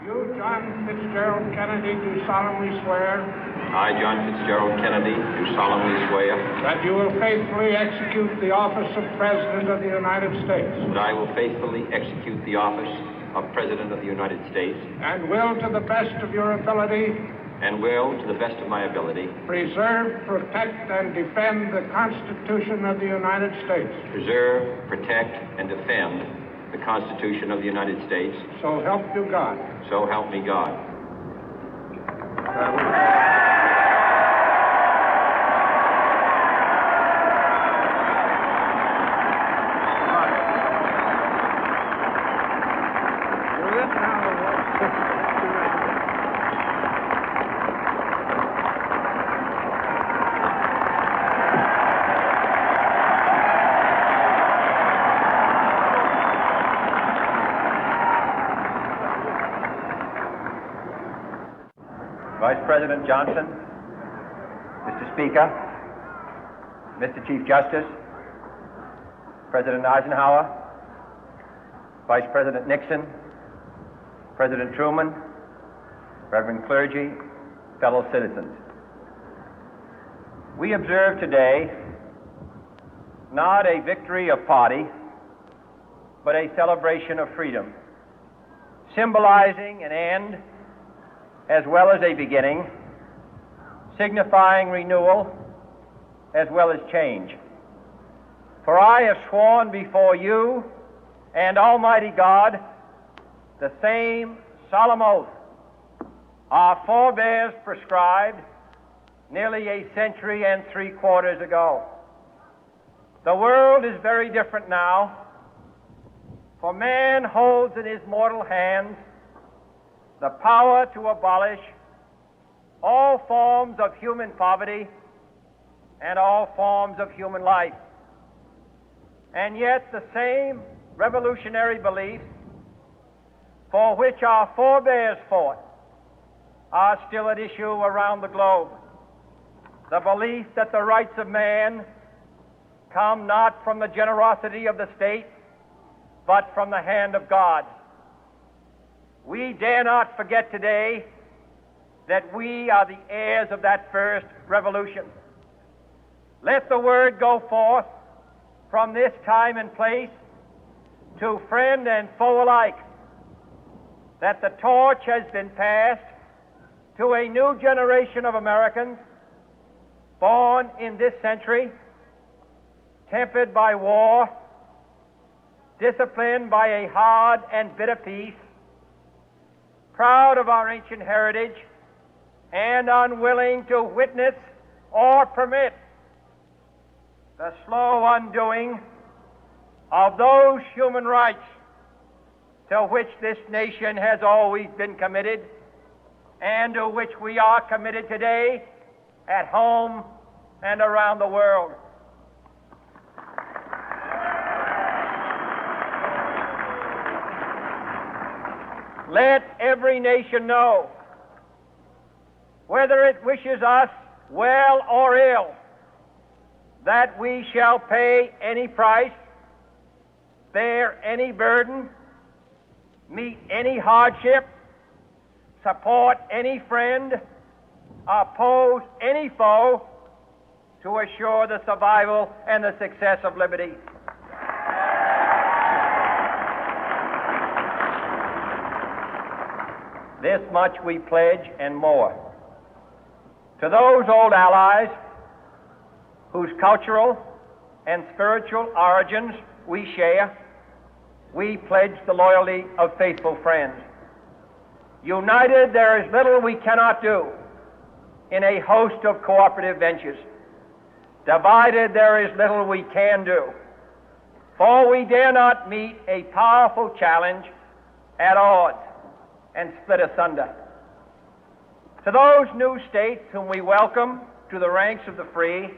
You, John Fitzgerald Kennedy, do solemnly swear I, John Fitzgerald Kennedy, do solemnly swear that you will faithfully execute the office of President of the United States that I will faithfully execute the office of President of the United States and will, to the best of your ability, and will, to the best of my ability, preserve, protect, and defend the Constitution of the United States. preserve, protect, and defend the Constitution of the United States. So help you God. So help me God. Vice President Johnson, Mr. Speaker, Mr. Chief Justice, President Eisenhower, Vice President Nixon, President Truman, Reverend clergy, fellow citizens. We observe today not a victory of party, but a celebration of freedom, symbolizing an end as well as a beginning, signifying renewal as well as change. For I have sworn before you and Almighty God the same solemn oath our forebears prescribed nearly a century and 3/4 ago. The world is very different now, for man holds in his mortal hands the power to abolish all forms of human poverty and all forms of human life. And yet the same revolutionary beliefs for which our forebears fought are still at issue around the globe. The belief that the rights of man come not from the generosity of the state, but from the hand of God. We dare not forget today that we are the heirs of that first revolution. Let the word go forth from this time and place to friend and foe alike that the torch has been passed to a new generation of Americans born in this century, tempered by war, disciplined by a hard and bitter peace, proud of our ancient heritage, and unwilling to witness or permit the slow undoing of those human rights to which this nation has always been committed and to which we are committed today at home and around the world. Let every nation know, whether it wishes us well or ill, that we shall pay any price, bear any burden, meet any hardship, support any friend, oppose any foe to assure the survival and the success of liberty. This much we pledge and more. To those old allies whose cultural and spiritual origins we share, we pledge the loyalty of faithful friends. United, there is little we cannot do in a host of cooperative ventures. Divided, there is little we can do, for we dare not meet a powerful challenge at odds and split asunder. To those new states whom we welcome to the ranks of the free,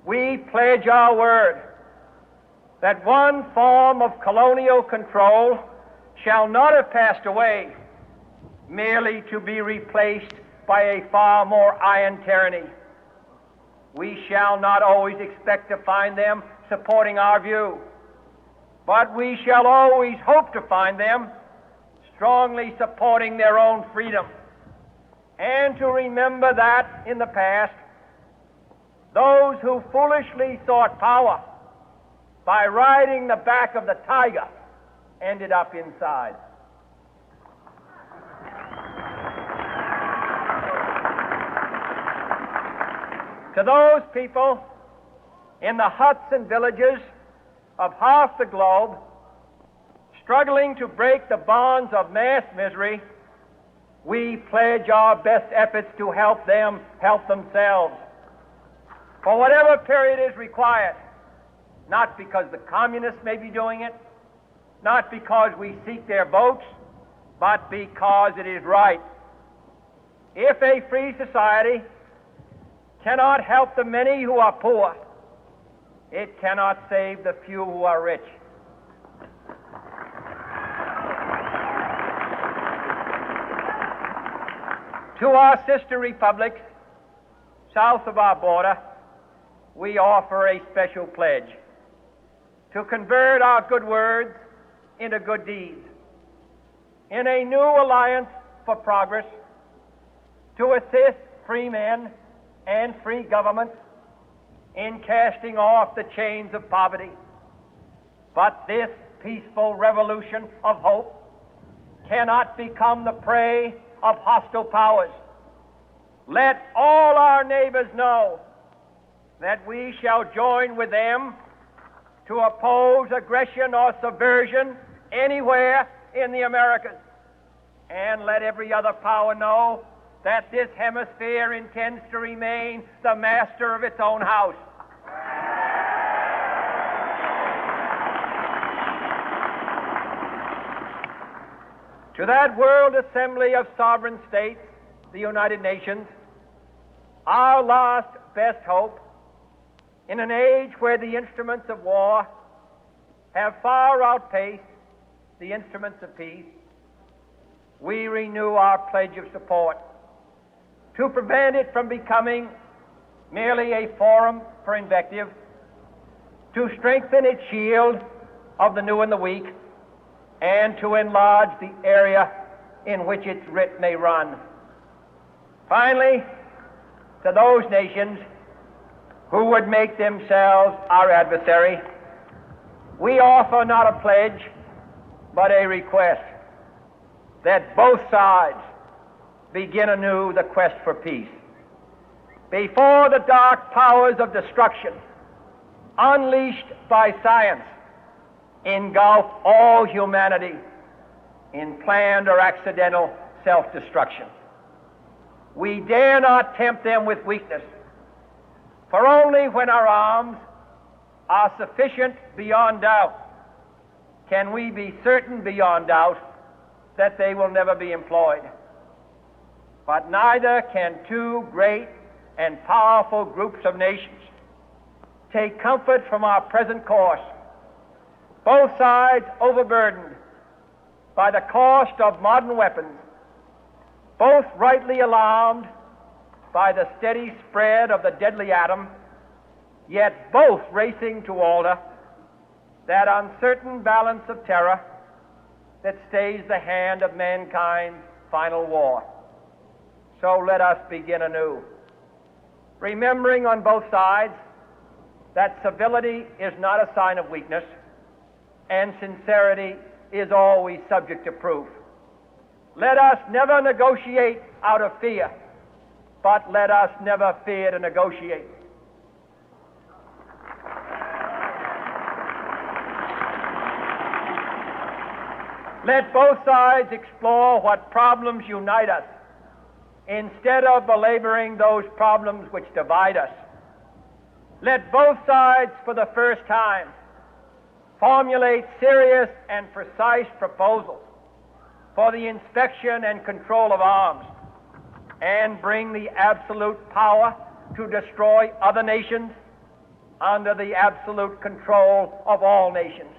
we pledge our word that one form of colonial control shall not have passed away, merely to be replaced by a far more iron tyranny. We shall not always expect to find them supporting our view, but we shall always hope to find them strongly supporting their own freedom, and to remember that in the past, those who foolishly sought power by riding the back of the tiger ended up inside. To those people in the huts and villages of half the globe struggling to break the bonds of mass misery, we pledge our best efforts to help them help themselves for whatever period is required, not because the communists may be doing it, not because we seek their votes, but because it is right. If a free society cannot help the many who are poor, it cannot save the few who are rich. To our sister republics south of our border, we offer a special pledge to convert our good words into good deeds, in a new alliance for progress, to assist free men and free governments in casting off the chains of poverty. But this peaceful revolution of hope cannot become the prey of hostile powers. Let all our neighbors know that we shall join with them to oppose aggression or subversion anywhere in the Americas. And let every other power know that this hemisphere intends to remain the master of its own house. To that World Assembly of Sovereign States, the United Nations, our last best hope, in an age where the instruments of war have far outpaced the instruments of peace, we renew our pledge of support to prevent it from becoming merely a forum for invective, to strengthen its shield of the new and the weak, and to enlarge the area in which its writ may run. Finally, to those nations who would make themselves our adversary, we offer not a pledge, but a request that both sides begin anew the quest for peace. Before the dark powers of destruction, unleashed by science, engulf all humanity in planned or accidental self-destruction, we dare not tempt them with weakness, for only when our arms are sufficient beyond doubt can we be certain beyond doubt that they will never be employed. But neither can two great and powerful groups of nations take comfort from our present course, both sides overburdened by the cost of modern weapons, both rightly alarmed by the steady spread of the deadly atom, yet both racing to alter that uncertain balance of terror that stays the hand of mankind's final war. So let us begin anew, remembering on both sides that civility is not a sign of weakness, and sincerity is always subject to proof. Let us never negotiate out of fear, but let us never fear to negotiate. Let both sides explore what problems unite us, instead of belaboring those problems which divide us. Let both sides, for the first time, formulate serious and precise proposals for the inspection and control of arms, and bring the absolute power to destroy other nations under the absolute control of all nations.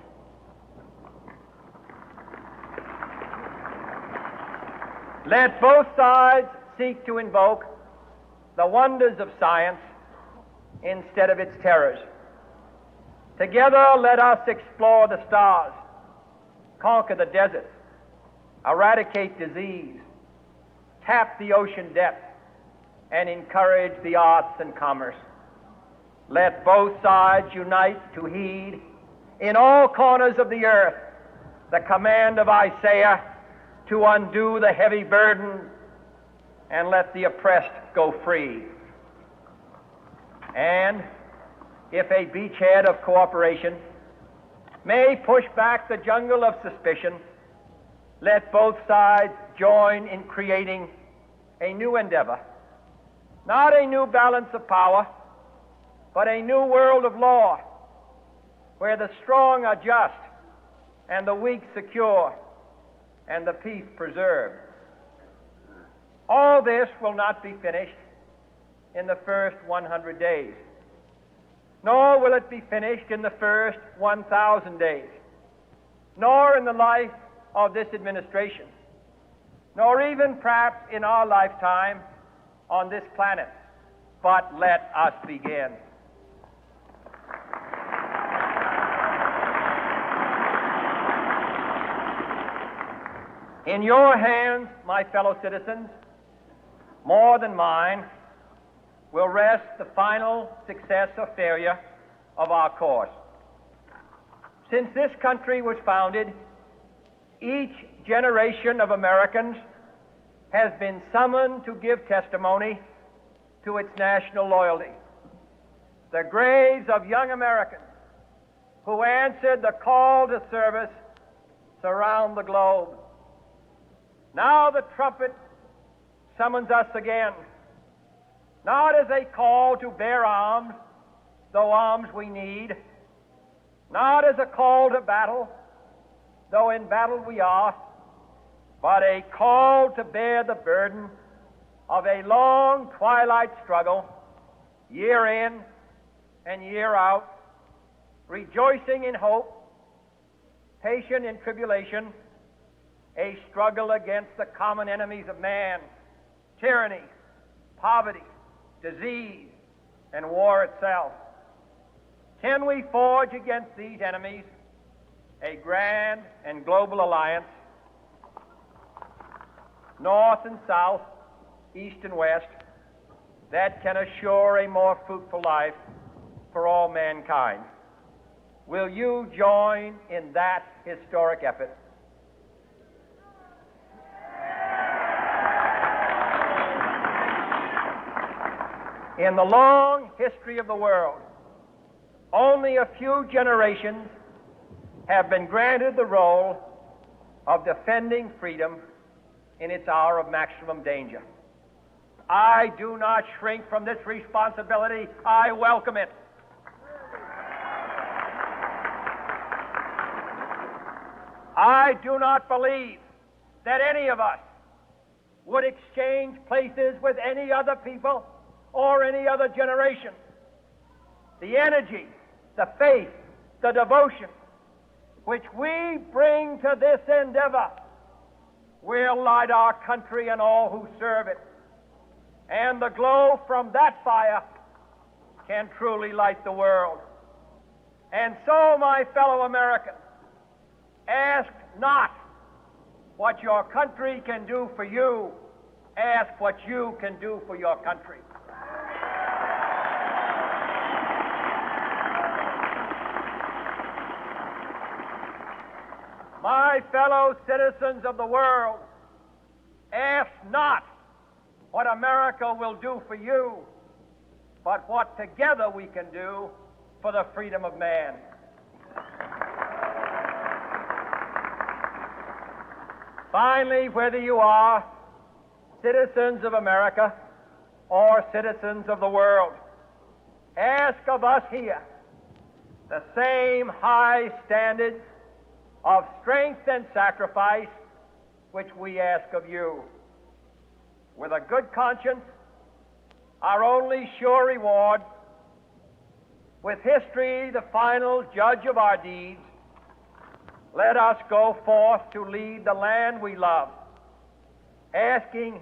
Let both sides seek to invoke the wonders of science instead of its terrors. Together, let us explore the stars, conquer the deserts, eradicate disease, tap the ocean depth, and encourage the arts and commerce. Let both sides unite to heed in all corners of the earth the command of Isaiah to undo the heavy burden and let the oppressed go free. And if a beachhead of cooperation may push back the jungle of suspicion, let both sides join in creating a new endeavor, not a new balance of power, but a new world of law, where the strong are just and the weak secure and the peace preserved. All this will not be finished in the first 100 days, nor will it be finished in the first 1,000 days, nor in the life of this administration, nor even perhaps in our lifetime on this planet. But let us begin. In your hands, my fellow citizens, more than mine, will rest the final success or failure of our course. Since this country was founded, each generation of Americans has been summoned to give testimony to its national loyalty. The graves of young Americans who answered the call to service surround the globe. Now the trumpet summons us again, not as a call to bear arms, though arms we need, not as a call to battle, though in battle we are, but a call to bear the burden of a long twilight struggle, year in and year out, rejoicing in hope, patient in tribulation, a struggle against the common enemies of man, tyranny, poverty, disease, and war itself. Can we forge against these enemies a grand and global alliance, north and south, east and west, that can assure a more fruitful life for all mankind? Will you join in that historic effort? In the long history of the world, only a few generations have been granted the role of defending freedom in its hour of maximum danger. I do not shrink from this responsibility. I welcome it. I do not believe that any of us would exchange places with any other people or any other generation. The energy, the faith, the devotion which we bring to this endeavor will light our country and all who serve it. And the glow from that fire can truly light the world. And so, my fellow Americans, ask not what your country can do for you, ask what you can do for your country. My fellow citizens of the world, ask not what America will do for you, but what together we can do for the freedom of man. Finally, whether you are citizens of America or citizens of the world, ask of us here the same high standards of strength and sacrifice which we ask of you. With a good conscience, our only sure reward, with history the final judge of our deeds, let us go forth to lead the land we love, asking